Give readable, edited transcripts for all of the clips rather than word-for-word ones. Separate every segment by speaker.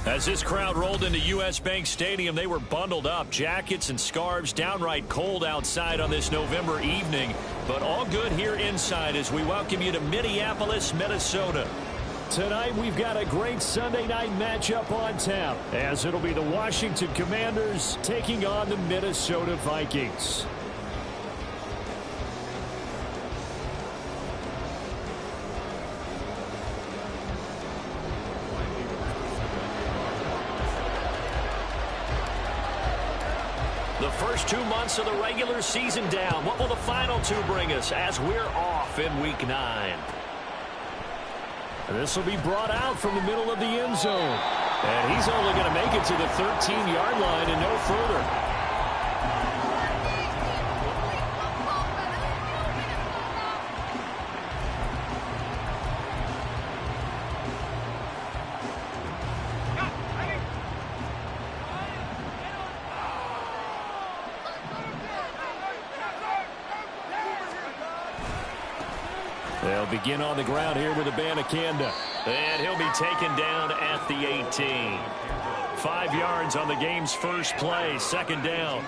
Speaker 1: As this crowd rolled into U.S. Bank Stadium, they were bundled up, jackets and scarves, downright cold outside on this November evening. But all good here inside as we welcome you to Minneapolis, Minnesota. Tonight we've got a great Sunday night matchup on tap, as it'll be the Washington Commanders taking on the Minnesota Vikings. The first 2 months of the regular season down. What will the final two bring us as we're off in Week 9? This will be brought out from the middle of the end zone. And he's only going to make it to the 13-yard line and no further. They'll begin on the ground here with Abanikanda. And he'll be taken down at the 18. 5 yards on the game's first play, second down.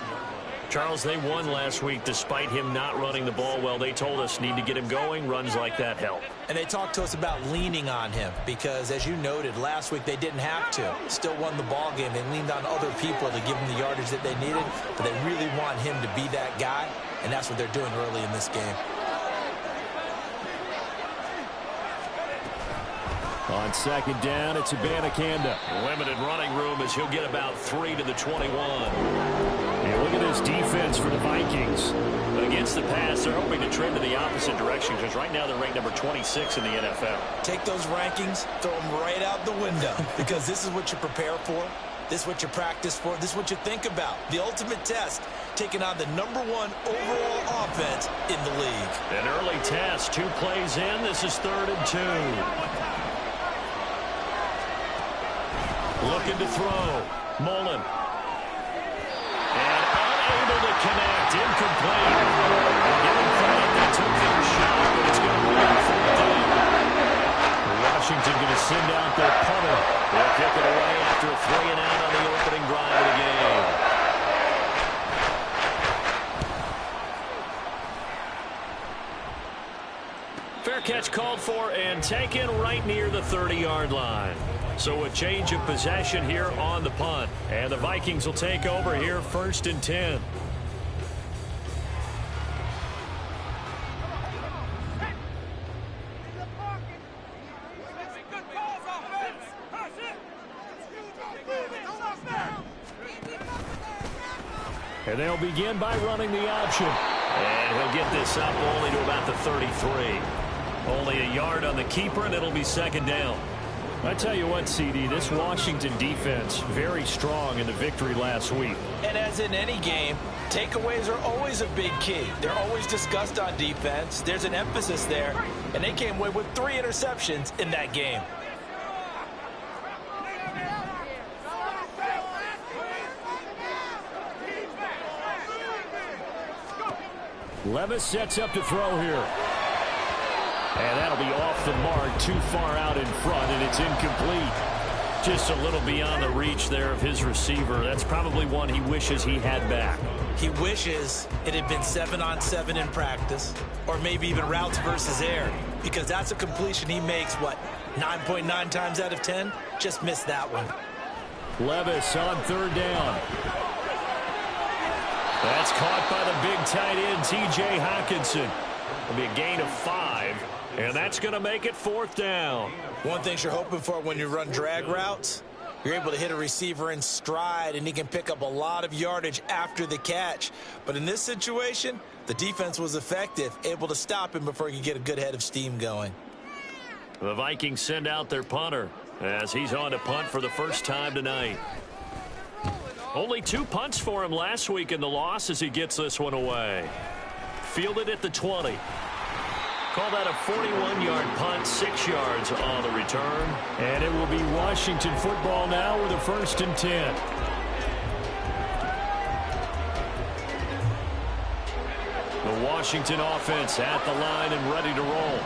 Speaker 1: Charles, they won last week despite him not running the ball well. They told us need to get him going. Runs like that help.
Speaker 2: And they talked to us about leaning on him because, as you noted, last week they didn't have to. Still won the ball game. They leaned on other people to give them the yardage that they needed, but they really want him to be that guy, and that's what they're doing early in this game.
Speaker 1: On second down, it's Abanikanda. Limited running room as he'll get about 3 to the 21. Yeah, look at this defense for the Vikings. Against the pass, they're hoping to trend in the opposite direction because right now they're ranked number 26 in the NFL.
Speaker 2: Take those rankings, throw them right out the window because this is what you prepare for. This is what you practice for. This is what you think about. The ultimate test, taking on the #1 overall offense in the league.
Speaker 1: An early test, 2 plays in. This is 3rd and 2. Looking to throw. Mullen. And unable to connect. Incomplete. Getting credit. They took their shot, but it's going to be on 4th down. Washington going to send out their punter. They'll kick it away after a 3-and-out on the opening drive of the game. Fair catch called for and taken right near the 30-yard line. So a change of possession here on the punt. And the Vikings will take over here 1st and 10. And they'll begin by running the option. And he'll get this up only to about the 33. Only a yard on the keeper, and it'll be 2nd down. I tell you what, CD, this Washington defense, very strong in the victory last week.
Speaker 2: And as in any game, takeaways are always a big key. They're always discussed on defense. There's an emphasis there, and they came away with 3 interceptions in that game.
Speaker 1: Levis sets up to throw here. And that'll be off the mark, too far out in front, and it's incomplete. Just a little beyond the reach there of his receiver. That's probably one he wishes he had back.
Speaker 2: He wishes it had been 7-on-7 in practice, or maybe even routes versus air, because that's a completion he makes, 9.9 times out of 10? Just missed that one.
Speaker 1: Levis on third down. That's caught by the big tight end, T.J. Hockenson. It'll be a gain of 5, and that's going to make it fourth down.
Speaker 2: One thing you're hoping for when you run drag routes, you're able to hit a receiver in stride, and he can pick up a lot of yardage after the catch. But in this situation, the defense was effective, able to stop him before he could get a good head of steam going.
Speaker 1: The Vikings send out their punter as he's on to punt for the first time tonight. Only 2 punts for him last week in the loss as he gets this one away. Fielded at the 20. Call that a 41-yard punt, 6 yards on the return. And it will be Washington football now with a 1st and 10. The Washington offense at the line and ready to roll.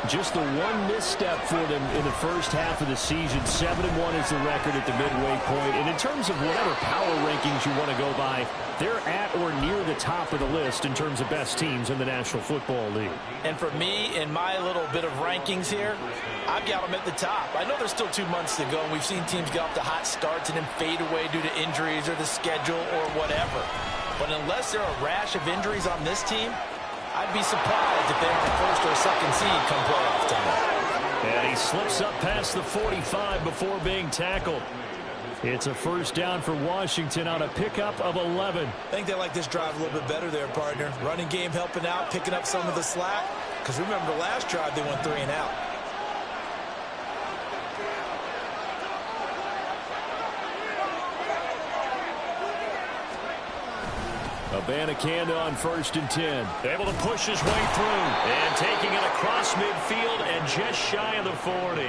Speaker 1: Just the one misstep for them in the first half of the season. 7-1 is the record at the midway point. And in terms of whatever power rankings you want to go by, they're at or near the top of the list in terms of best teams in the National Football League.
Speaker 2: And for me, in my little bit of rankings here, I've got them at the top. I know there's still 2 months to go, and we've seen teams get off to hot starts and then fade away due to injuries or the schedule or whatever. But unless there are a rash of injuries on this team, I'd be surprised if they aren't first or second seed come playoff time.
Speaker 1: And he slips up past the 45 before being tackled. It's a first down for Washington on a pickup of 11.
Speaker 2: I think they like this drive a little bit better there, partner. Running game helping out, picking up some of the slack. Because remember the last drive, they went 3 and out.
Speaker 1: Abanikanda on 1st and 10. Able to push his way through. And taking it across midfield and just shy of the 40.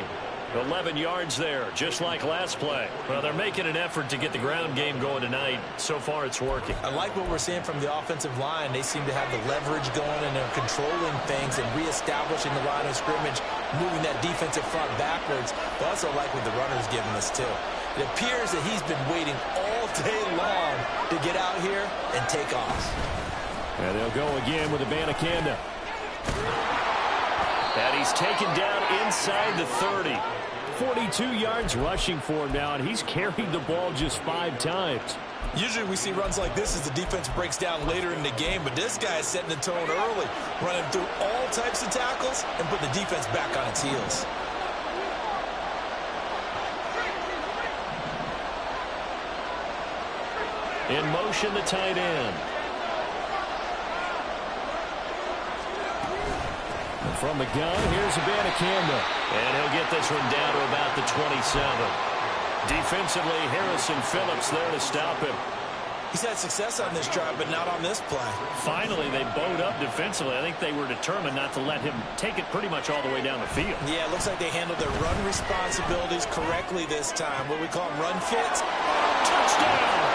Speaker 1: 11 yards there, just like last play. Well, they're making an effort to get the ground game going tonight. So far, it's working.
Speaker 2: I like what we're seeing from the offensive line. They seem to have the leverage going, and they're controlling things and reestablishing the line of scrimmage, moving that defensive front backwards. But also like what the runner's giving us, too. It appears that he's been waiting all day long to get out here and take off.
Speaker 1: And they'll go again with Abanikanda. And he's taken down inside the 30. 42 yards rushing for him now, and he's carried the ball just 5 times.
Speaker 2: Usually we see runs like this as the defense breaks down later in the game, but this guy is setting the tone early, running through all types of tackles and putting the defense back on its heels.
Speaker 1: In motion, the tight end. From the gun, here's Abanikanda. And he'll get this one down to about the 27. Defensively, Harrison Phillips there to stop him.
Speaker 2: He's had success on this drive, but not on this play.
Speaker 1: Finally, they bowed up defensively. I think they were determined not to let him take it pretty much all the way down the field.
Speaker 2: Yeah, it looks like they handled their run responsibilities correctly this time. What we call them, run fits.
Speaker 1: Touchdown!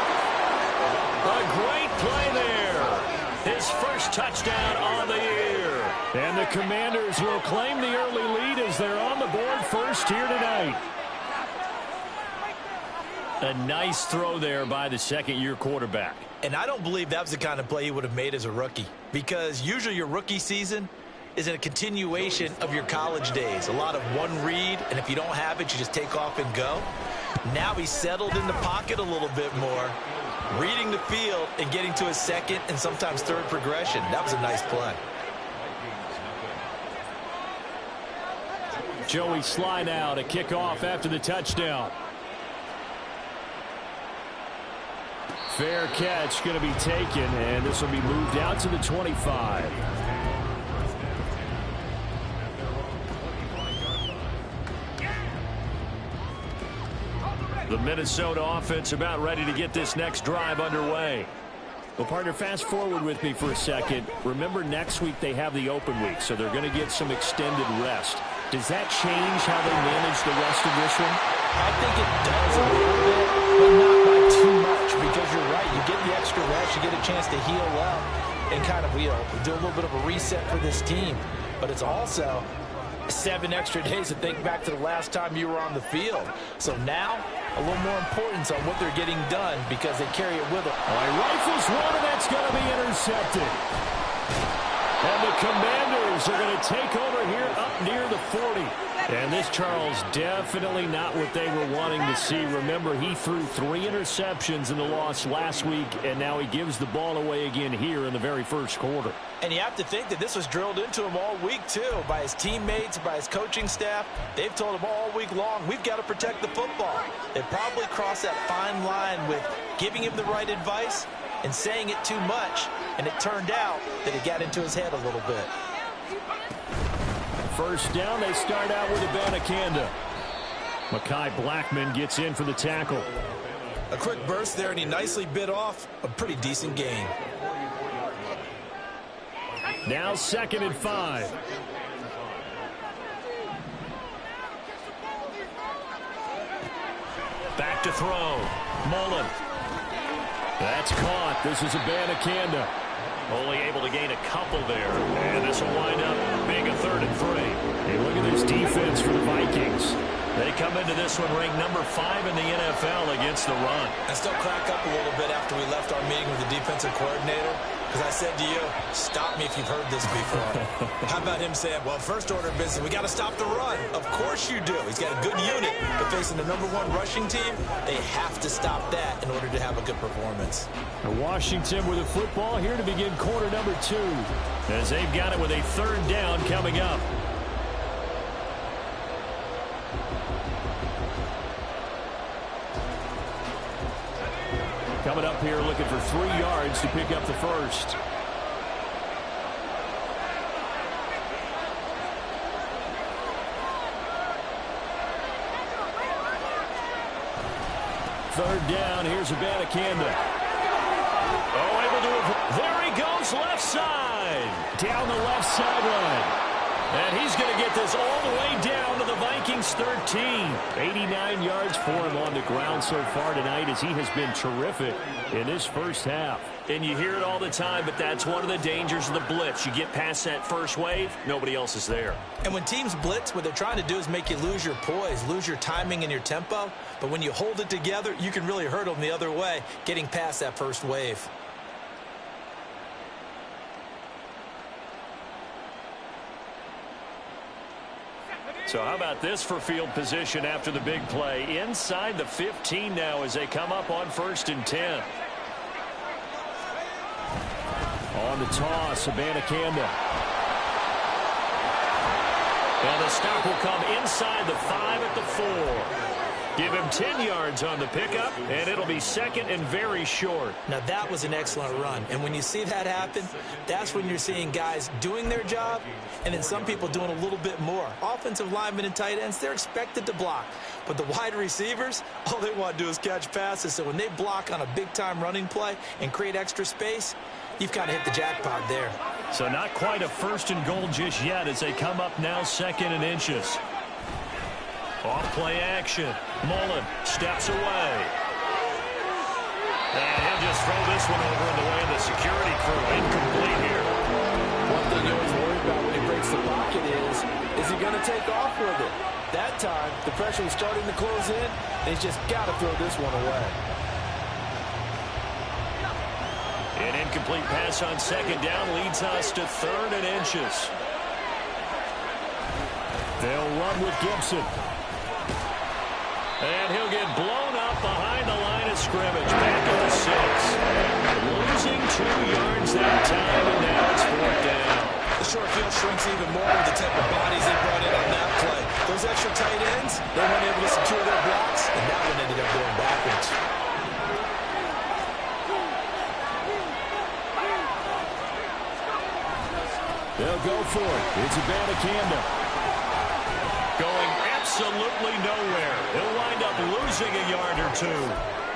Speaker 1: A great play there. His first touchdown on the year. And the Commanders will claim the early lead as they're on the board first here tonight. A nice throw there by the second-year quarterback.
Speaker 2: And I don't believe that was the kind of play he would have made as a rookie, because usually your rookie season is a continuation of your college days. A lot of one read, and if you don't have it, you just take off and go. Now he's settled in the pocket a little bit more, reading the field and getting to his second and sometimes third progression. That was a nice play.
Speaker 1: Joey Sly now to kick off after the touchdown. Fair catch going to be taken, and this will be moved out to the 25. The Minnesota offense about ready to get this next drive underway. Well, partner, fast forward with me for a second. Remember, next week they have the open week, so they're going to get some extended rest. Does that change how they manage the rest of this one?
Speaker 2: I think it does a little bit, but not by too much, because you're right. You get the extra rest, you get a chance to heal up and kind of, do a little bit of a reset for this team. but it's also 7 extra days to think back to the last time you were on the field. So now, a little more importance on what they're getting done because they carry it with them.
Speaker 1: All right, rifles one, and that's going to be intercepted. And the Commanders are going to take over here up near the 40. And this, Charles, definitely not what they were wanting to see. Remember, he threw 3 interceptions in the loss last week, and now he gives the ball away again here in the very first quarter.
Speaker 2: And you have to think that this was drilled into him all week, too, by his teammates, by his coaching staff. They've told him all week long, we've got to protect the football. They probably crossed that fine line with giving him the right advice and saying it too much, and it turned out that it got into his head a little bit.
Speaker 1: First down, they start out with Abanikanda. Mekhi Blackman gets in for the tackle.
Speaker 2: A quick burst there, and he nicely bit off a pretty decent gain.
Speaker 1: Now 2nd and 5. Back to throw. Mullen. That's caught. This is Abanikanda. Only able to gain a couple there. And this will wind up being a 3rd and 3. Hey, look at this defense for the Vikings. They come into this one ranked number 5 in the NFL against the run.
Speaker 2: I still crack up a little bit after we left our meeting with the defensive coordinator because I said to you, stop me if you've heard this before. How about him saying, well, first order of business, we got to stop the run. Of course you do. He's got a good unit, but facing the number 1 rushing team, they have to stop that in order to have a good performance.
Speaker 1: Washington with a football here to begin quarter number 2 as they've got it with a 3rd down coming up. Coming up here looking for 3 yards to pick up the first. Third down, here's Abanikanda. Oh, able to... There he goes, left side. Down the left sideline. And he's going to get this all the way down to the Vikings 13. 89 yards for him on the ground so far tonight as he has been terrific in this first half. And you hear it all the time, but that's one of the dangers of the blitz. You get past that first wave, nobody else is there.
Speaker 2: And when teams blitz, what they're trying to do is make you lose your poise, lose your timing and your tempo. But when you hold it together, you can really hurt them the other way, getting past that first wave.
Speaker 1: So how about this for field position after the big play? Inside the 15 now as they come up on 1st and 10. On the toss, Abanikanda. And the stop will come inside the 5 at the 4. Give him 10 yards on the pickup, and it'll be 2nd and very short.
Speaker 2: Now, that was an excellent run. And when you see that happen, that's when you're seeing guys doing their job and then some people doing a little bit more. Offensive linemen and tight ends, they're expected to block. But the wide receivers, all they want to do is catch passes. So when they block on a big-time running play and create extra space, you've kind of hit the jackpot there.
Speaker 1: So not quite a 1st and goal just yet as they come up now 2nd and inches. Off play action. Mullen steps away. And he'll just throw this one over in the way of the security crew. Incomplete here.
Speaker 3: One thing you always worry about when he breaks the pocket is he going to take off with it? That time, the pressure was starting to close in, and he's just got to throw this one away.
Speaker 1: An incomplete pass on 2nd down leads us to 3rd and inches. They'll run with Gibson. And he'll get blown up behind the line of scrimmage. Back at the 6. Losing 2 yards that time, and now it's 4th down.
Speaker 2: The short field shrinks even more with the type of bodies they brought in on that play. Those extra tight ends, they weren't able to secure their blocks, and that one ended up going backwards.
Speaker 1: They'll go for it. It's Abanikanda. Going absolutely nowhere. He'll wind up losing a yard or 2.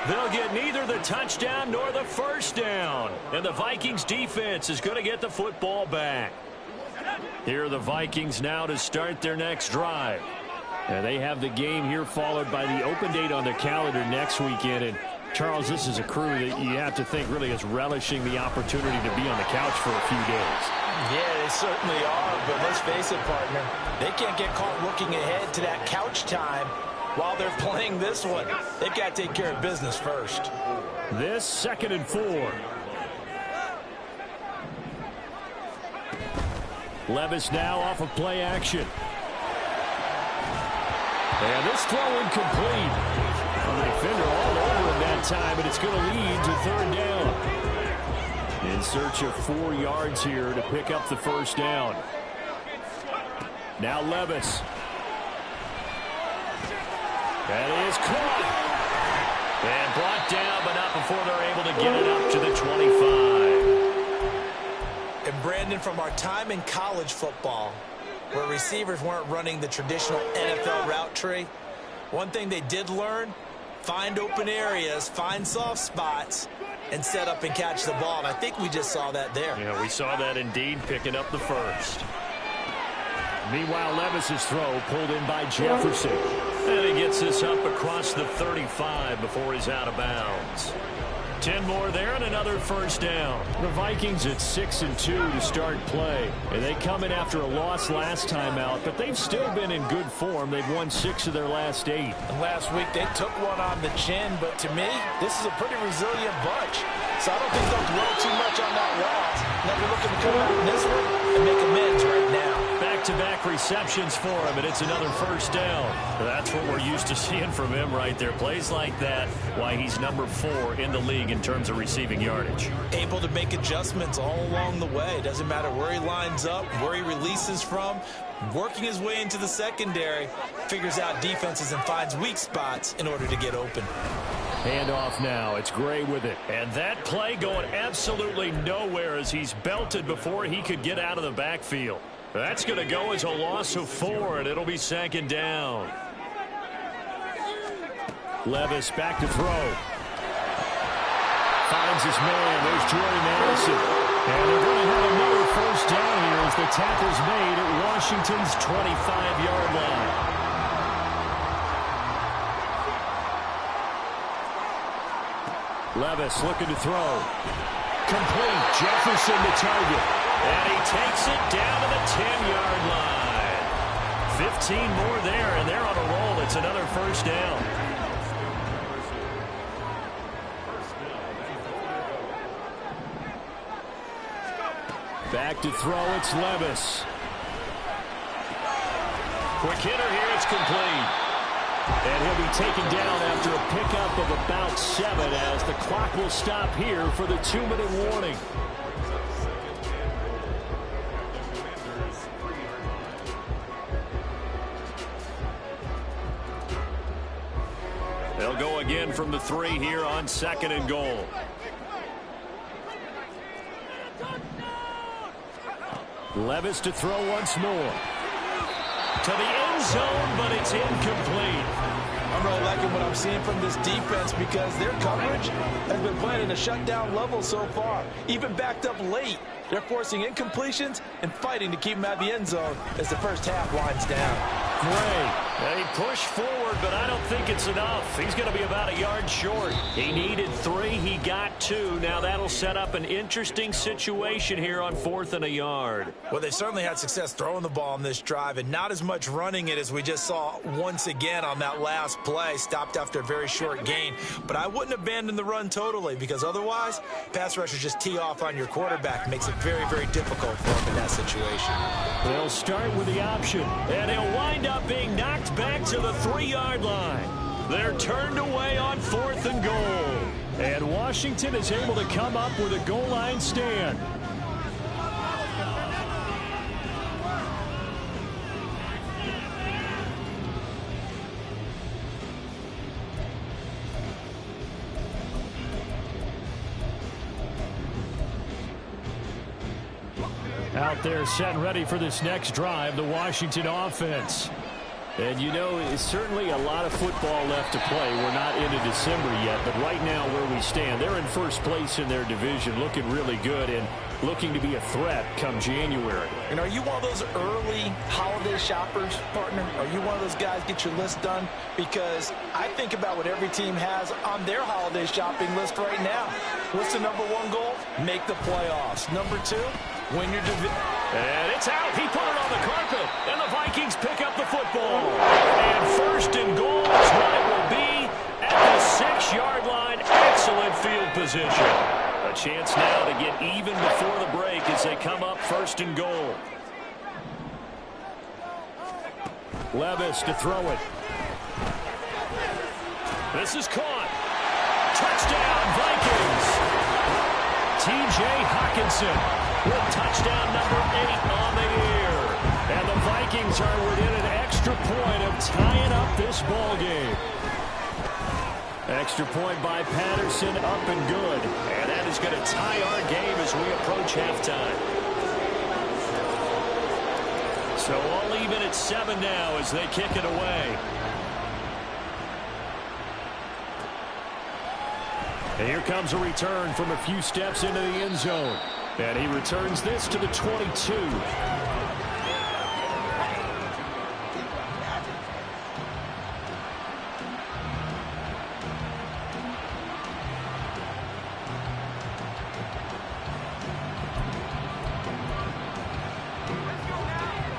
Speaker 1: They'll get neither the touchdown nor the 1st down. And the Vikings defense is going to get the football back. Here are the Vikings now to start their next drive. And they have the game here followed by the open date on their calendar next weekend. And Charles, this is a crew that you have to think really is relishing the opportunity to be on the couch for a few days.
Speaker 2: Yeah, they certainly are, but let's face it, partner. They can't get caught looking ahead to that couch time while they're playing this one. They've got to take care of business first.
Speaker 1: This 2nd and 4. Levis now off of play action. And this throw incomplete. The defender all over him that time, and it's going to lead to 3rd down. In search of 4 yards here to pick up the 1st down. Now Levis. That is caught. And brought down, but not before they're able to get it up to the 25.
Speaker 2: And Brandon, from our time in college football, where receivers weren't running the traditional NFL route tree, one thing they did learn, find open areas, find soft spots, and set up and catch the ball. And I think we just saw that there.
Speaker 1: Yeah, we saw that indeed, picking up the 1st. Meanwhile, Levis's throw pulled in by Jefferson. And he gets this up across the 35 before he's out of bounds. 10 more there and another 1st down. The Vikings at 6-2 to start play. And they come in after a loss last time out, but they've still been in good form. They've won 6 of their last 8.
Speaker 2: And last week they took one on the chin, but to me, this is a pretty resilient bunch. So I don't think they'll dwell too much on that loss. Now they're looking to come out in this one and make amends right now.
Speaker 1: Back-to-back receptions for him, and it's another 1st down. That's what we're used to seeing from him right there. Plays like that, why he's number 4 in the league in terms of receiving yardage.
Speaker 2: Able to make adjustments all along the way. Doesn't matter where he lines up, where he releases from. Working his way into the secondary, figures out defenses and finds weak spots in order to get open.
Speaker 1: Handoff now. It's Gray with it. And that play going absolutely nowhere as he's belted before he could get out of the backfield. That's going to go as a loss of 4, and it'll be 2nd down. Levis back to throw. Finds his man. There's Jordy Madison. And they're going to have another 1st down here as the tackle's made at Washington's 25-yard line. Levis looking to throw. Complete. Jefferson the target. And he takes it down to the 10-yard line. 15 more there, and they're on a roll. It's another 1st down. Back to throw, it's Levis. Quick hitter here, it's complete. And he'll be taken down after a pickup of about 7 as the clock will stop here for the 2-minute warning. They'll go again from the 3 here on 2nd and goal. Levis to throw once more. To the end zone, but it's incomplete.
Speaker 2: I'm really liking what I'm seeing from this defense because their coverage has been playing at a shutdown level so far. Even backed up late, they're forcing incompletions and fighting to keep them at the end zone as the first half winds down.
Speaker 1: Gray. He pushed forward, but I don't think it's enough. He's going to be about a yard short. He needed 3. He got 2. Now that'll set up an interesting situation here on 4th and a yard.
Speaker 2: Well, they certainly had success throwing the ball on this drive and not as much running it as we just saw once again on that last play. Stopped after a very short gain. But I wouldn't abandon the run totally because otherwise, pass rushers just tee off on your quarterback. Makes it very, very difficult for him in that situation.
Speaker 1: They'll start with the option, and he'll wind up being knocked back to the 3-yard line. They're turned away on 4th and goal. And Washington is able to come up with a goal line stand. Out there set and ready for this next drive, the Washington offense. And, you know, it's certainly a lot of football left to play. We're not into December yet, but right now where we stand, they're in first place in their division, looking really good and looking to be a threat come January.
Speaker 2: And are you one of those early holiday shoppers, partner? Are you one of those guys get your list done? Because I think about what every team has on their holiday shopping list right now. What's the #1 goal? Make the playoffs. #2,
Speaker 3: When you're
Speaker 1: and it's out. He put it on the carpet. And the Vikings pick up the football. And first and goal is what it will be at the 6-yard line. Excellent field position. A chance now to get even before the break as they come up first and goal. Levis to throw it. This is caught. Touchdown, Vikings. T.J. Hockenson with touchdown number 8 on the year. And the Vikings are within an extra point of tying up this ball game. Extra point by Patterson, up and good. And that is going to tie our game as we approach halftime. So all even at 7 now as they kick it away. And here comes a return from a few steps into the end zone. And he returns this to the 22.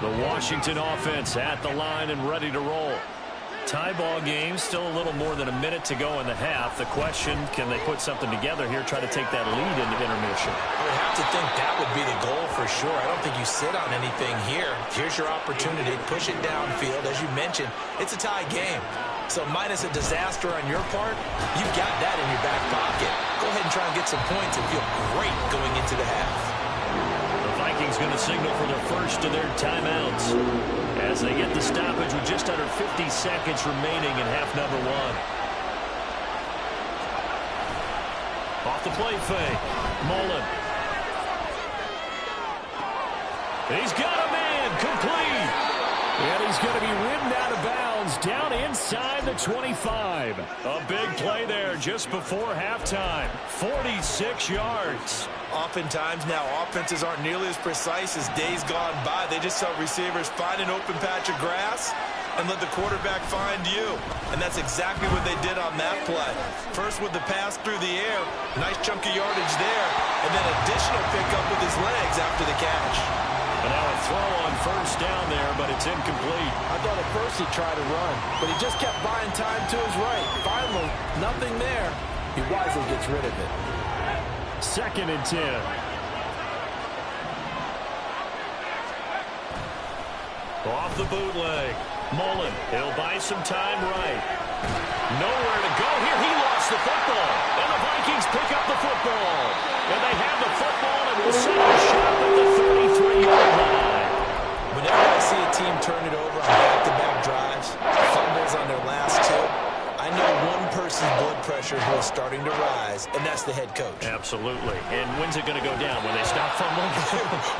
Speaker 1: The Washington offense at the line and ready to roll. Tie ball game, still a little more than a minute to go in the half. The question, can they put something together here, try to take that lead into intermission?
Speaker 2: I would have to think that would be the goal for sure. I don't think you sit on anything here. Here's your opportunity. Push it downfield. As you mentioned, it's a tie game. So minus a disaster on your part, you've got that in your back pocket. Go ahead and try and get some points and feel great going into the half.
Speaker 1: The Vikings going to signal for the first of their timeouts as they get the stoppage with just under 50 seconds remaining in half number 1. Off the play fake. Mullen. He's got a man complete. And he's going to be ridden out of bounds down inside the 25. A big play there just before halftime. 46 yards.
Speaker 2: Oftentimes now offenses aren't nearly as precise as days gone by. They just help receivers find an open patch of grass and let the quarterback find you. And that's exactly what they did on that play. First with the pass through the air, nice chunk of yardage there, and then additional pickup with his legs after the catch.
Speaker 1: And now a throw on first down there, but it's incomplete.
Speaker 3: I thought at first he'd try to run, but he just kept buying time to his right. Finally, nothing there. He wisely gets rid of it.
Speaker 1: 2nd and 10. Off the bootleg. Mullen, he'll buy some time right. Nowhere to go here. He lost the football. And the Vikings pick up the football. And they have the football and will set up shop at the 33-yard line.
Speaker 2: Whenever I see a team turn it over on back-to-back drives, fumbles on their last 2, I know one person's blood pressure who is starting to rise, and that's the head coach.
Speaker 1: Absolutely. And when's it going to go down? When they stop fumbling?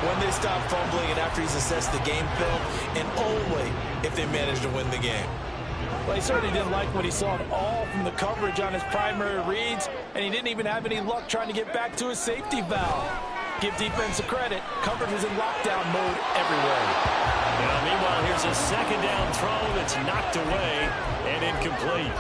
Speaker 2: When they stop fumbling and after he's assessed the game film, and only if they manage to win the game.
Speaker 3: Well, he certainly didn't like what he saw at all from the coverage on his primary reads, and he didn't even have any luck trying to get back to his safety valve. Give defense a credit. Coverage was in lockdown mode everywhere.
Speaker 1: Now, meanwhile, here's a 2nd down throw that's knocked away and incomplete.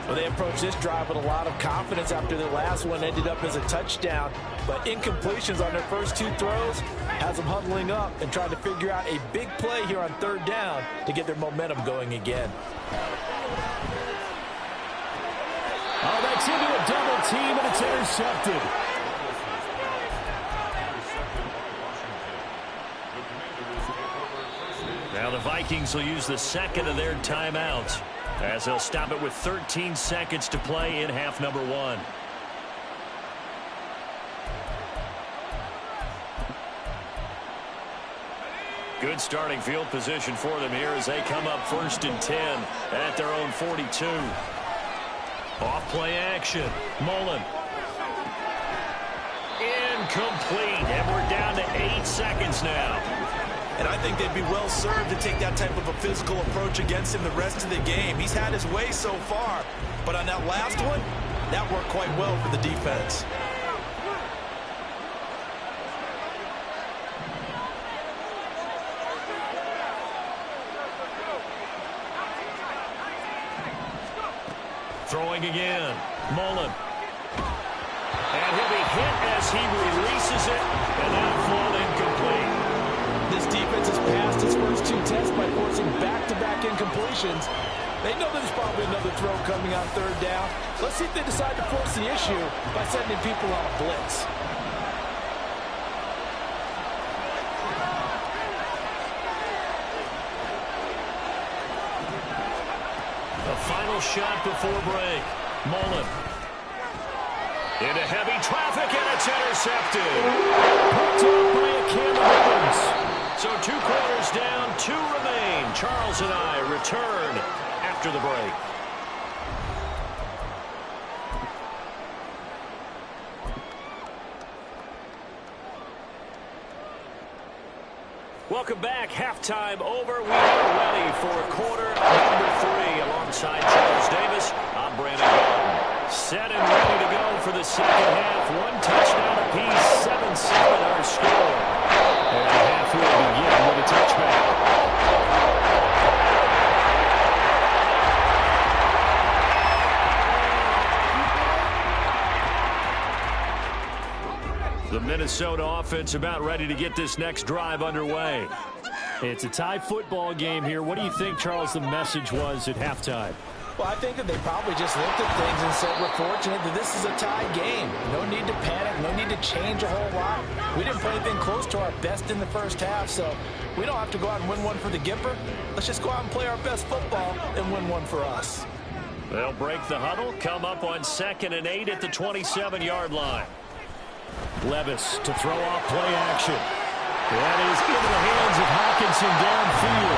Speaker 3: Well, they approached this drive with a lot of confidence after their last one ended up as a touchdown. But incompletions on their first 2 throws has them huddling up and trying to figure out a big play here on 3rd down to get their momentum going again.
Speaker 1: Oh, that's into a double team, and it's intercepted. Now the Vikings will use the 2nd of their timeouts as they'll stop it with 13 seconds to play in half number 1. Good starting field position for them here as they come up 1st and 10 at their own 42. Off play action. Mullen. Incomplete. And we're down to 8 seconds now.
Speaker 2: And I think they'd be well served to take that type of a physical approach against him the rest of the game. He's had his way so far. But on that last one, that worked quite well for the defense.
Speaker 1: Throwing again. Mullen. And he'll be hit as he releases it. And that flown incomplete.
Speaker 3: passed his first 2 tests by forcing back-to-back incompletions. They know there's probably another throw coming on 3rd down. Let's see if they decide to force the issue by sending people on a blitz.
Speaker 1: The final shot before break. Mullen. Into heavy traffic, and it's intercepted. Picked up by a Cam Evans. So 2 quarters down, 2 remain. Charles and I return after the break. Welcome back. Halftime over. We are ready for quarter number 3. Alongside Charles Davis, I'm Brandon Gordon. Set and ready to go for the second half. 1 touchdown apiece, 7-7 our score. And half will begin with a touchback. The Minnesota offense about ready to get this next drive underway. It's a tie football game here. What do you think, Charles, the message was at halftime?
Speaker 3: Well, I think that they probably just looked at things and said, we're fortunate that this is a tie game. No need to panic. No need to change a whole lot. We didn't play anything close to our best in the first half, so we don't have to go out and win one for the Gipper. Let's just go out and play our best football and win one for us.
Speaker 1: They'll break the huddle, come up on 2nd and 8 at the 27-yard line. Levis to throw off play action. That is into the hands of Hawkinson downfield.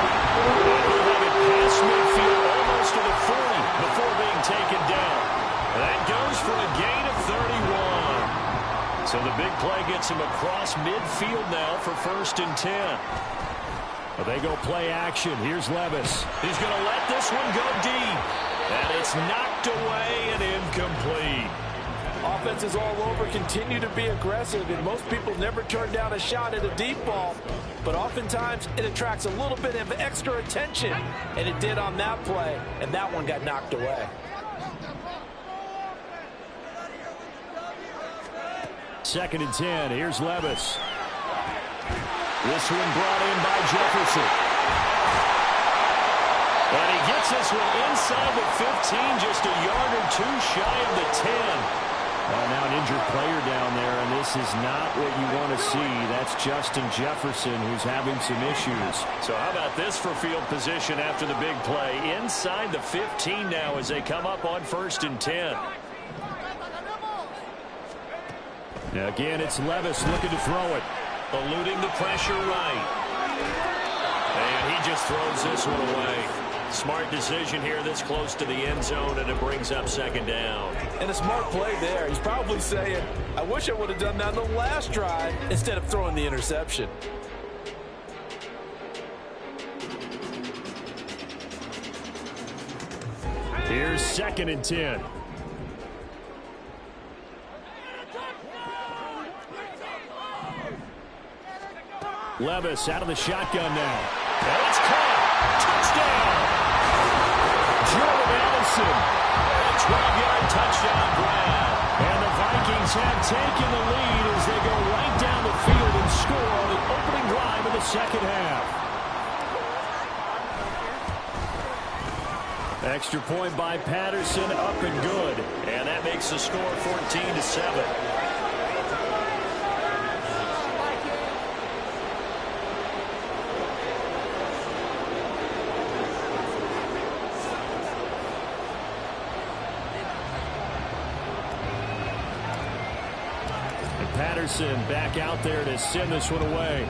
Speaker 1: He'll have it past midfield almost to the 40 before being taken down. That goes for a gain of 31. So the big play gets him across midfield now for 1st and 10. But they go play action. Here's Levis. He's going to let this one go deep. And it's knocked away and incomplete.
Speaker 3: Offenses all over continue to be aggressive, and most people never turn down a shot at a deep ball. But oftentimes, it attracts a little bit of extra attention, and it did on that play, and that one got knocked away.
Speaker 1: 2nd and 10. Here's Levis. This one brought in by Jefferson. And he gets this one inside the 15, just a yard or 2 shy of the 10. Now an injured player down there, and this is not what you want to see. That's Justin Jefferson, who's having some issues. So how about this for field position after the big play? Inside the 15 now as they come up on 1st and 10. Now again, it's Levis looking to throw it. Eluding the pressure right. And he just throws this one away. Smart decision here this close to the end zone, and it brings up 2nd down.
Speaker 3: And a smart play there. He's probably saying, I wish I would have done that on the last drive instead of throwing the interception.
Speaker 1: Here's 2nd and 10. Levis out of the shotgun now. And it's caught. Touchdown. Jordan Addison, a 12-yard touchdown grab. And the Vikings have taken the lead as they go right down the field and score on the opening drive of the second half. Extra point by Patterson, up and good. And that makes the score 14-7. Patterson back out there to send this one away.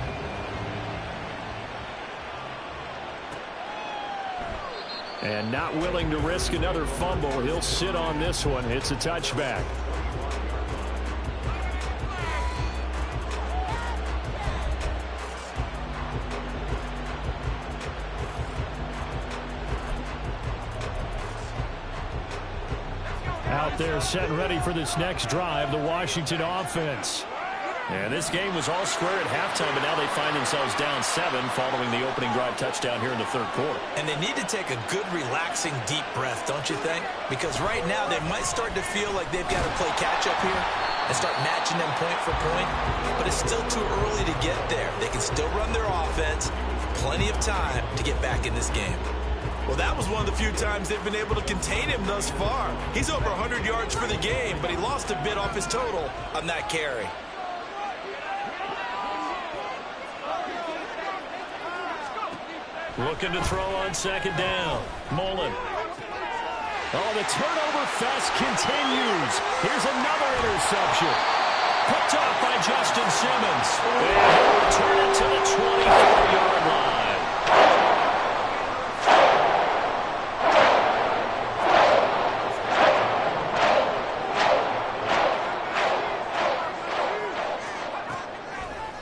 Speaker 1: And not willing to risk another fumble. He'll sit on this one. It's a touchback. Out there set and ready for this next drive, the Washington offense. And this game was all square at halftime, but now they find themselves down 7 following the opening drive touchdown here in the 3rd quarter.
Speaker 2: And they need to take a good, relaxing, deep breath, don't you think? Because right now they might start to feel like they've got to play catch-up here and start matching them point for point. But it's still too early to get there. They can still run their offense, plenty of time to get back in this game.
Speaker 4: Well, that was one of the few times they've been able to contain him thus far. He's over 100 yards for the game, but he lost a bit off his total on that carry.
Speaker 1: Looking to throw on second down. Mullen. Oh, the turnover fest continues. Here's another interception. Picked up by Justin Simmons. And he'll return it to the 24-yard line.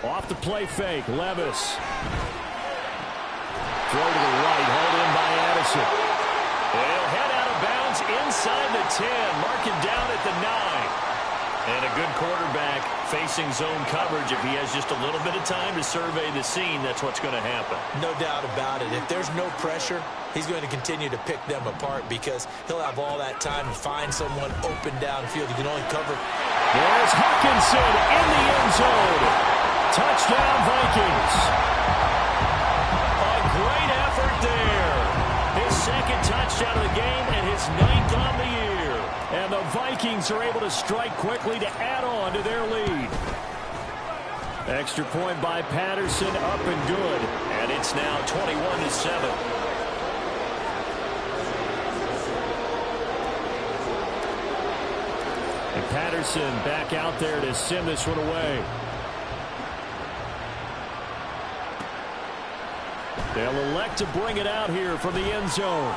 Speaker 1: Off the play fake, Levis. Throw to the right, hauled in by Addison. He'll head out of bounds inside the 10, marking down at the 9. And a good quarterback facing zone coverage. If he has just a little bit of time to survey the scene, that's what's going to happen.
Speaker 2: No doubt about it. If there's no pressure, he's going to continue to pick them apart because he'll have all that time to find someone open downfield. He can only cover.
Speaker 1: There's Hawkinson in the end zone. Touchdown, Vikings. A great effort there. His second touchdown of the game and his 9th on the year. And the Vikings are able to strike quickly to add on to their lead. Extra point by Patterson, up and good. And it's now 21-7. And Patterson back out there to send this one away. They'll elect to bring it out here from the end zone.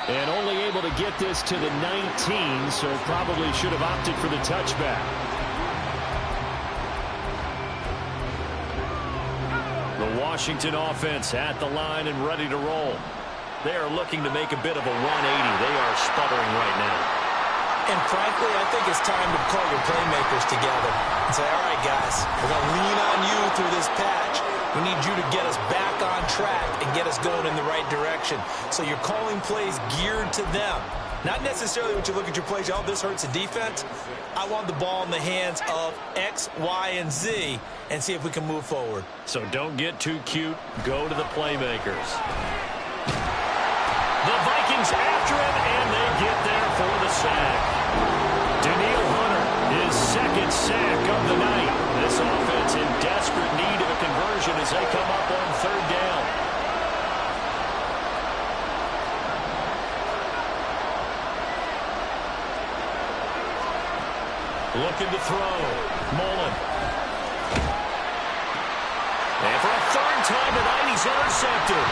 Speaker 1: And only able to get this to the 19, so probably should have opted for the touchback. The Washington offense at the line and ready to roll. They are looking to make a bit of a 180. They are sputtering right now.
Speaker 2: And frankly, I think it's time to call your playmakers together and say, all right, guys, we're going to lean on you through this patch. We need you to get us back on track and get us going in the right direction. So you're calling plays geared to them. Not necessarily when you look at your plays, oh, this hurts the defense. I want the ball in the hands of X, Y, and Z and see if we can move forward.
Speaker 1: So don't get too cute. Go to the playmakers. The Vikings after him, and they get there for the sack. Daniil Hunter, his second sack of the night. This offense in desperate need of a conversion as they come up on third down. Looking to throw. Mullen. And for a third time tonight, he's intercepted.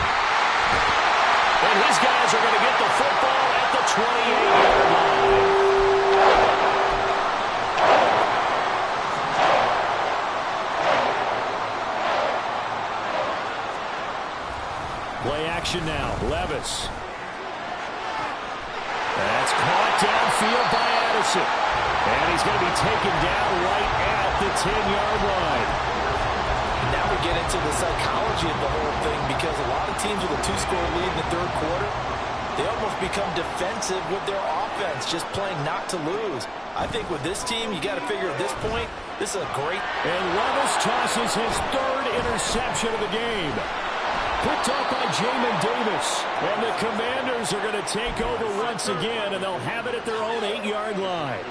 Speaker 1: And his guys are going to get the football at the 28-yard line. Play action now. Levis. That's caught downfield by Addison. And he's going to be taken down right at the 10-yard line.
Speaker 3: Now we get into the psychology of the whole thing because a lot of teams with a 2-score lead in the third quarter, they almost become defensive with their offense, just playing not to lose. I think with this team, you got to figure at this point, this is a great...
Speaker 1: And Levis tosses his third interception of the game. Picked up by Jamin Davis. And the Commanders are going to take over once again, and they'll have it at their own 8-yard line.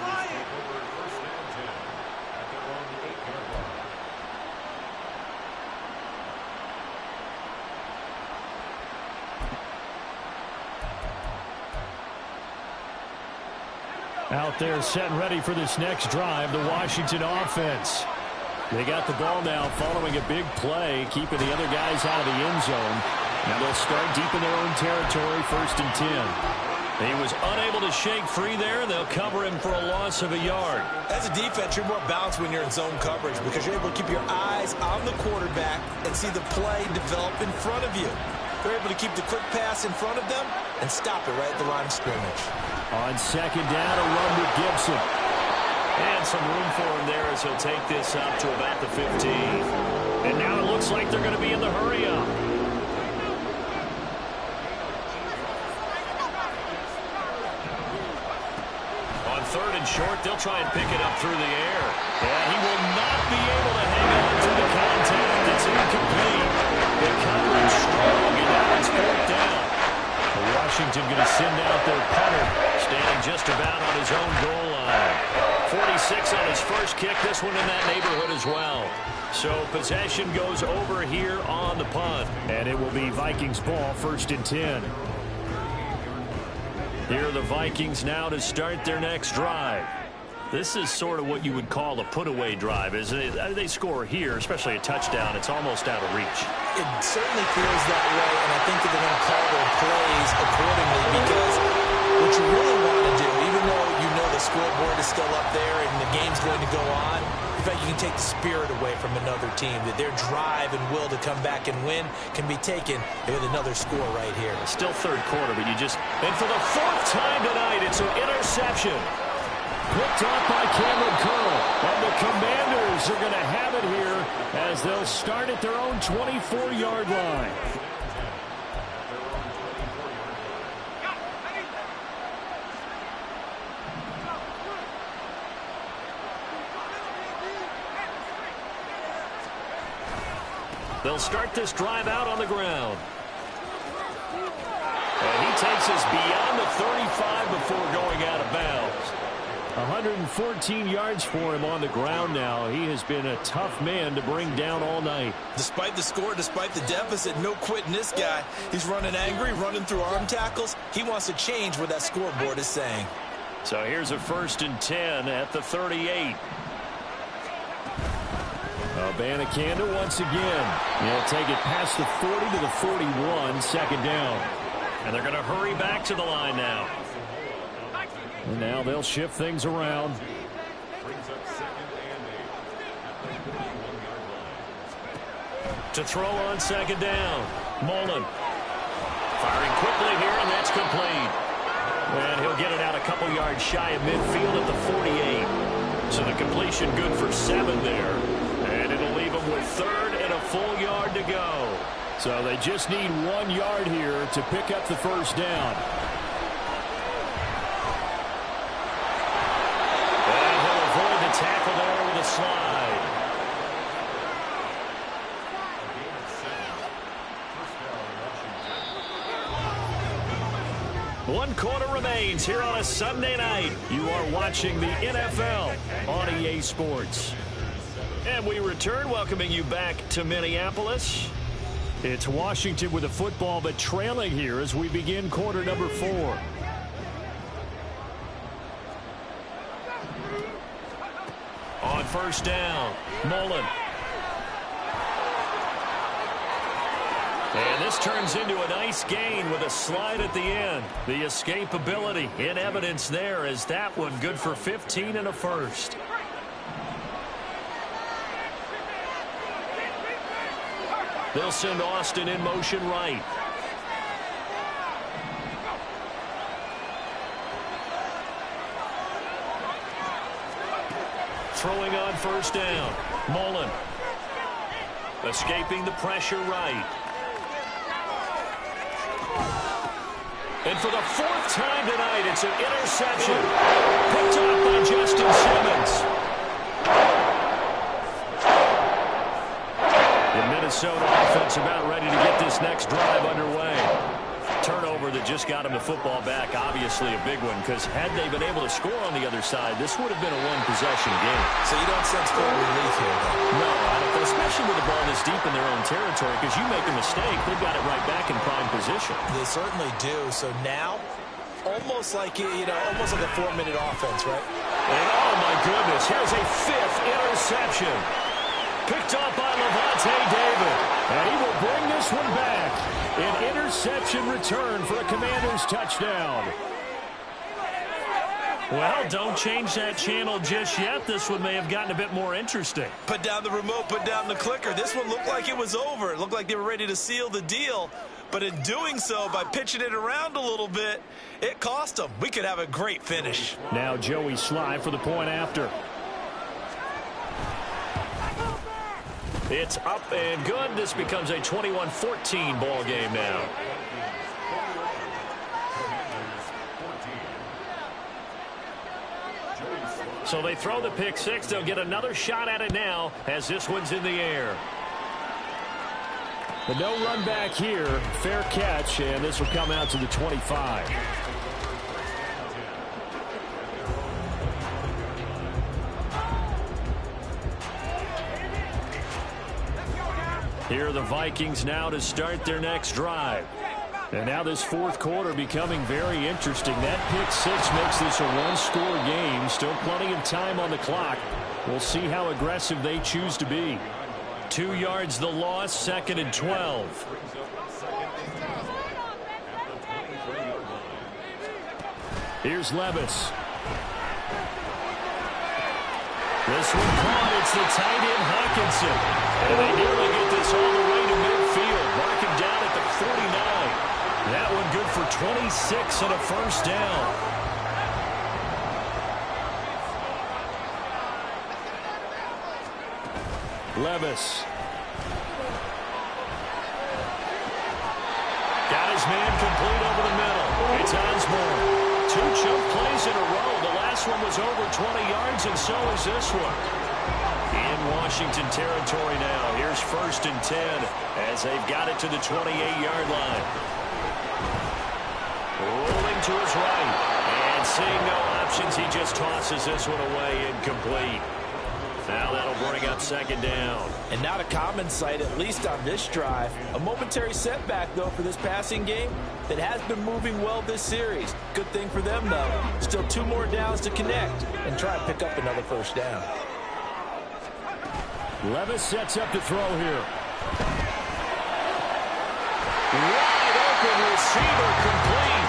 Speaker 1: Out there set and ready for this next drive, the Washington offense. They got the ball now following a big play, keeping the other guys out of the end zone. Now they'll start deep in their own territory, 1st and 10. He was unable to shake free there. They'll cover him for a loss of a yard.
Speaker 2: As a defense, you're more balanced when you're in zone coverage because you're able to keep your eyes on the quarterback and see the play develop in front of you. They're able to keep the quick pass in front of them and stop it right at the line of scrimmage.
Speaker 1: On second down, a run with Gibson. And some room for him there as he'll take this up to about the 15. And now it looks like they're going to be in the hurry-up. On 3rd and short, they'll try and pick it up through the air. And he will not be able to hang on to the contact. It's incomplete. it's 4th down. Washington going to send out their punter, standing just about on his own goal line. 46 on his first kick, this one in that neighborhood as well. So possession goes over here on the punt.
Speaker 5: And it will be Vikings ball, 1st and 10.
Speaker 1: Here are the Vikings now to start their next drive. This is sort of what you would call a put-away drive. As they score here, especially a touchdown, it's almost out of reach.
Speaker 2: It certainly feels that way, and I think that they're going to call their plays accordingly, because what you really want to do, even though you know the scoreboard is still up there and the game's going to go on, in fact, you can take the spirit away from another team, that their drive and will to come back and win can be taken with another score right here.
Speaker 1: Still 3rd quarter, but you just... And for the 4th time tonight, it's an interception.
Speaker 5: Picked off by Cameron Curl. And the Commanders are going to have it here as they'll start at their own 24-yard line.
Speaker 1: They'll start this drive out on the ground. And he takes us beyond the 35 before going out of bounds.
Speaker 5: 114 yards for him on the ground now. He has been a tough man to bring down all night.
Speaker 4: Despite the score, despite the deficit, no quitting this guy. He's running angry, running through arm tackles. He wants to change what that scoreboard is saying.
Speaker 1: So here's a 1st and 10 at the 38.
Speaker 5: Abanikanda once again. He'll take it past the 40 to the 41, 2nd down.
Speaker 1: And they're going to hurry back to the line now.
Speaker 5: And now they'll shift things around.
Speaker 1: To throw on 2nd down. Mullen. Firing quickly here, and that's complete. And he'll get it out a couple yards shy of midfield at the 48. So the completion good for 7 there. And it'll leave them with 3rd and a full yard to go.
Speaker 5: So they just need 1 yard here to pick up the 1st down.
Speaker 1: And he'll avoid the tackle there with a slide. One quarter remains here on a Sunday night. You are watching the NFL on EA Sports. And we return, welcoming you back to Minneapolis.
Speaker 5: It's Washington with the football, but trailing here as we begin quarter number 4.
Speaker 1: On 1st down, Mullen. And this turns into a nice gain with a slide at the end. The escapability in evidence there as that one good for 15 and a 1st. They'll send Austin in motion right. Throwing on 1st down. Mullen. Escaping the pressure right. And for the 4th time tonight, it's an interception. Picked off by Justin Simmons. The Minnesota offense about ready to get this next drive underway. Turnover that just got him the football back, obviously a big one, because had they been able to score on the other side, this would have been a one-possession game.
Speaker 2: So you don't sense full relief here, though?
Speaker 1: No, I don't, especially with the ball this deep in their own territory, because you make a mistake, they've got it right back in prime position.
Speaker 2: They certainly do. So now, almost like, almost like a 4-minute offense, right?
Speaker 1: And oh my goodness, here's a 5th interception. Picked off by Levante David.
Speaker 5: And he will bring this one back. An interception return for a Commanders touchdown.
Speaker 1: Well, don't change that channel just yet. This one may have gotten a bit more interesting.
Speaker 4: Put down the remote, put down the clicker. This one looked like it was over. It looked like they were ready to seal the deal. But in doing so, by pitching it around a little bit, it cost them. We could have a great finish.
Speaker 5: Now Joey Sly for the point after.
Speaker 1: It's up and good. This becomes a 21-14 ball game now. So they throw the pick six. They'll get another shot at it now as this one's in the air.
Speaker 5: But no run back here. Fair catch, and this will come out to the 25. Here are the Vikings now to start their next drive. And now this fourth quarter becoming very interesting. That pick six makes this a one-score game. Still plenty of time on the clock. We'll see how aggressive they choose to be. 2 yards the loss, 2nd and 12. Here's Levis. This one caught. It's the tight end Hawkinson. And they nearly get this all the way to midfield. Mark him down at the 49. That one good for 26 and a first down. Levis. Got his man complete over the middle. It's Osborne. 2 choke plays in a row. The last one was over 20 yards, and so is this one. In Washington territory now. Here's 1st and 10 as they've got it to the 28-yard line. Rolling to his right. And seeing no options, he just tosses this one away incomplete. Now that'll bring up 2nd down.
Speaker 3: And not a common sight, at least on this drive. A momentary setback, though, for this passing game that has been moving well this series. Good thing for them, though. Still 2 more downs to connect and try to pick up another first down.
Speaker 5: Levis sets up to throw here. Wide open receiver complete.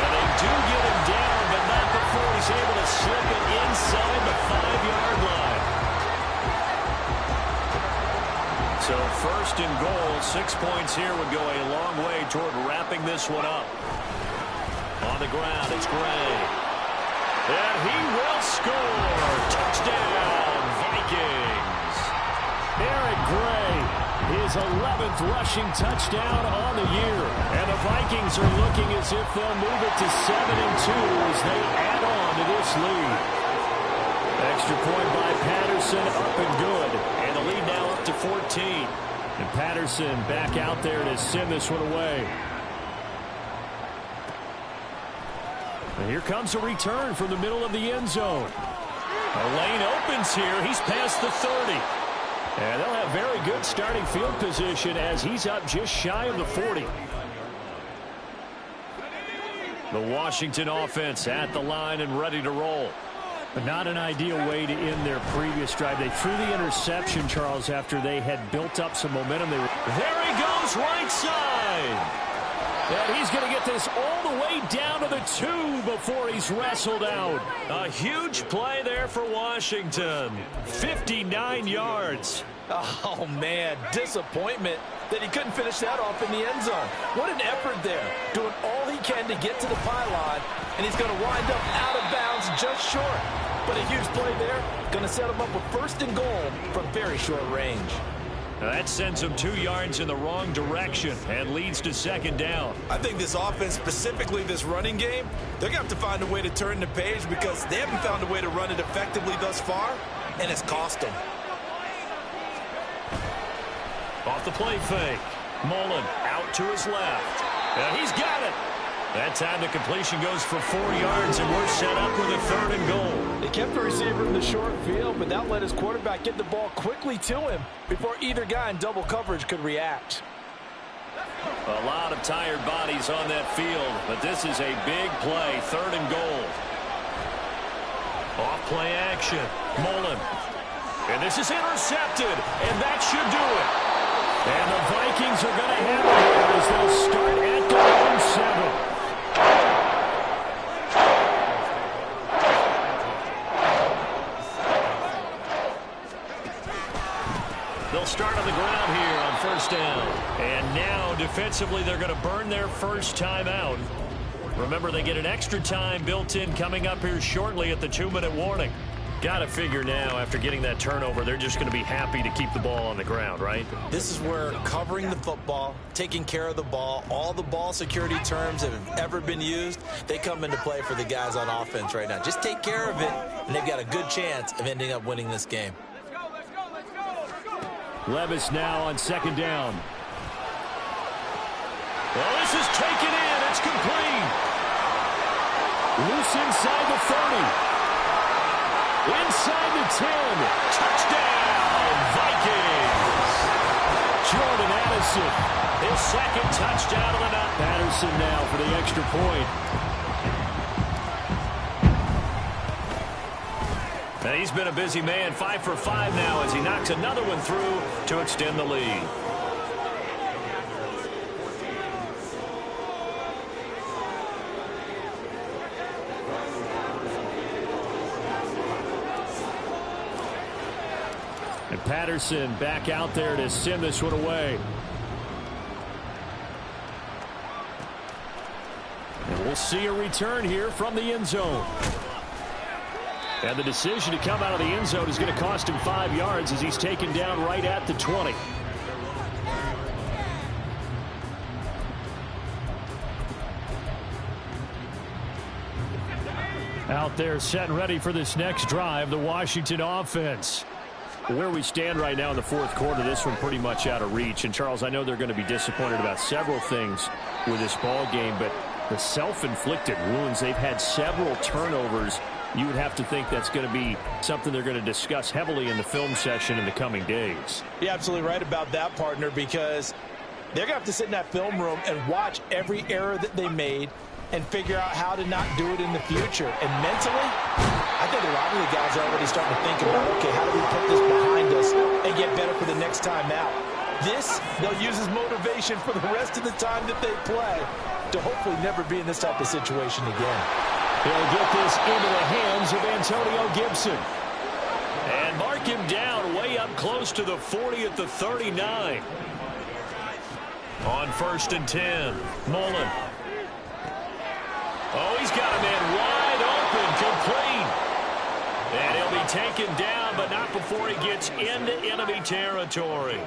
Speaker 5: And they do get him down, but not before he's able to slip it inside the 5-yard line. So 1st and goal, 6 points here would go a long way toward wrapping this one up. On the ground, it's Gray. And he will score. Touchdown, Vikings. Eric Gray, his 11th rushing touchdown on the year. And the Vikings are looking as if they'll move it to 7-2 as they add on to this lead. Extra point by Patterson, up and good. And the lead now up to 14. And Patterson back out there to send this one away. And here comes a return from the middle of the end zone. A lane opens here. He's past the 30. And they'll have very good starting field position as he's up just shy of the 40. The Washington offense at the line and ready to roll. But not an ideal way to end their previous drive. They threw the interception, Charles, after they had built up some momentum. There he goes, right side. And he's going to get this all the way down to the 2 before he's wrestled out. A huge play there for Washington. 59 yards.
Speaker 3: Oh, man, disappointment that he couldn't finish that off in the end zone. What an effort there, doing all he can to get to the pylon, and he's going to wind up out of bounds just short. But a huge play there, going to set him up with 1st and goal from very short range.
Speaker 1: Now that sends them 2 yards in the wrong direction and leads to 2nd down.
Speaker 4: I think this offense, specifically this running game, they're going to have to find a way to turn the page because they haven't found a way to run it effectively thus far, and it's cost them.
Speaker 1: Off the play fake. Mullen out to his left. And he's got it. That time the completion goes for 4 yards, and we're set up with a 3rd and goal.
Speaker 3: They kept the receiver in the short field, but that let his quarterback get the ball quickly to him before either guy in double coverage could react.
Speaker 1: A lot of tired bodies on that field, but this is a big play, 3rd and goal. Off play action. Mullen. And this is intercepted, and that should do it. And the Vikings are going to have it here as they'll start at their own 7. They'll start on the ground here on 1st down. And now, defensively, they're going to burn their first time out. Remember, they get an extra time built in coming up here shortly at the 2-minute warning. Got to figure now, after getting that turnover, they're just going to be happy to keep the ball on the ground, right?
Speaker 2: This is where covering the football, taking care of the ball, all the ball security terms that have ever been used, they come into play for the guys on offense right now. Just take care of it, and they've got a good chance of ending up winning this game.
Speaker 5: Levis now on 2nd down.
Speaker 1: Well, this is taken in. It's complete. Loose inside the 30. Inside the 10. Touchdown, Vikings. Jordan Addison, his second touchdown of the night. Patterson now for the extra point. And he's been a busy man, 5 for 5 now as he knocks another one through to extend the lead. And Patterson back out there to send this one away. And we'll see a return here from the end zone. And the decision to come out of the end zone is going to cost him 5 yards as he's taken down right at the 20. Out there set and ready for this next drive, the Washington offense. Where we stand right now in the fourth quarter, this one pretty much out of reach. And, Charles, I know they're going to be disappointed about several things with this ball game, but the self-inflicted wounds, they've had several turnovers. You would have to think that's going to be something they're going to discuss heavily in the film session in the coming days.
Speaker 3: You're absolutely right about that, partner, because they're going to have to sit in that film room and watch every error that they made and figure out how to not do it in the future. And mentally, I think a lot of the guys are already starting to think about, okay, how do we put this behind us and get better for the next time out? This, they'll use as motivation for the rest of the time that they play to hopefully never be in this type of situation again.
Speaker 1: He'll get this into the hands of Antonio Gibson. And mark him down way up close to the 40 at the 39. On 1st and 10, Mullen. Oh, he's got a man wide open, complete. And he'll be taken down, but not before he gets into enemy territory.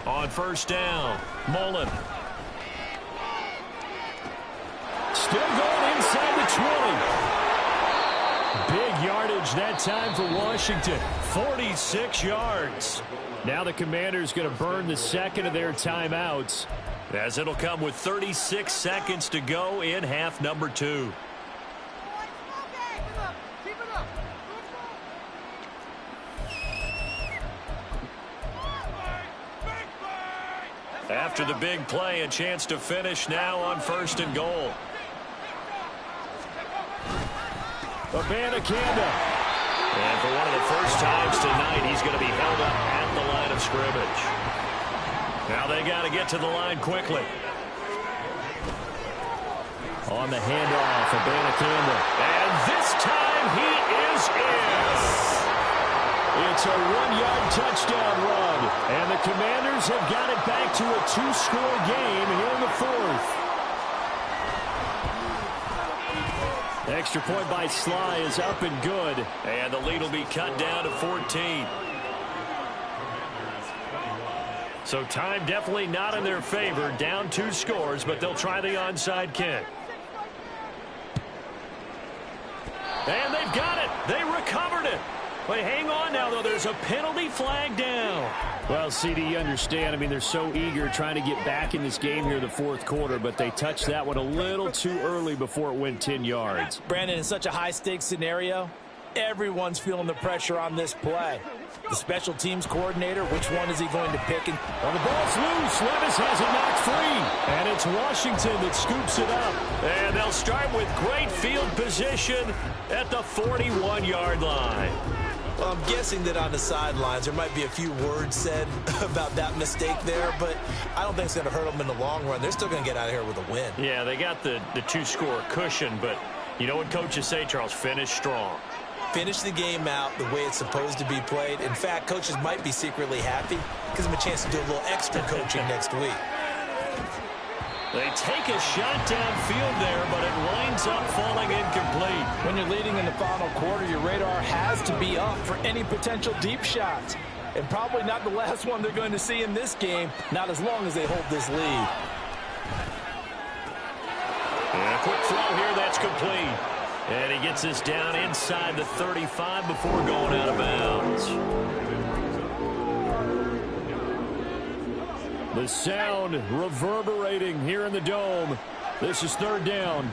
Speaker 1: On 1st down, Mullen. Still going inside the 20. Big yardage that time for Washington. 46 yards. Now the Commanders going to burn the second of their timeouts, as it'll come with 36 seconds to go in half number 2. After the big play, a chance to finish now on 1st and goal. Abanikanda. And for one of the first times tonight, he's going to be held up at the line of scrimmage. Now they got to get to the line quickly. On the handoff, Abanikanda. And this time he is in. It's a 1-yard touchdown run. And the Commanders have got it back to a 2-score game here in the 4th. Extra point by Sly is up and good. And the lead will be cut down to 14. So time definitely not in their favor. Down 2 scores, but they'll try the onside kick. And they've got it. They recovered it. But hang on now, though. There's a penalty flag down. Well, CD, you understand. I mean, they're so eager trying to get back in this game here in the 4th quarter, but they touched that one a little too early before it went 10 yards.
Speaker 3: Brandon, in such a high-stakes scenario, everyone's feeling the pressure on this play. The special teams coordinator, which one is he going to pick?
Speaker 1: Well, the ball's loose. Levis has it knocked free. And it's Washington that scoops it up. And they'll start with great field position at the 41-yard line.
Speaker 2: Well, I'm guessing that on the sidelines there might be a few words said about that mistake there, but I don't think it's going to hurt them in the long run. They're still going to get out of here with a win.
Speaker 1: Yeah, they got the 2-score cushion, but you know what coaches say, Charles? Finish strong.
Speaker 2: Finish the game out the way it's supposed to be played. In fact, coaches might be secretly happy. Gives them a chance to do a little extra coaching next week.
Speaker 1: They take a shot downfield there, but it winds up falling incomplete.
Speaker 3: When you're leading in the final quarter, your radar has to be up for any potential deep shots. And probably not the last one they're going to see in this game, not as long as they hold this lead.
Speaker 1: And a quick throw here, that's complete. And he gets this down inside the 35 before going out of bounds.
Speaker 5: The sound reverberating here in the dome. This is third down.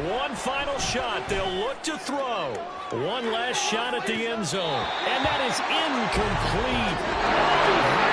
Speaker 5: One final shot. They'll look to throw. One last shot at the end zone. And that is incomplete. Oh,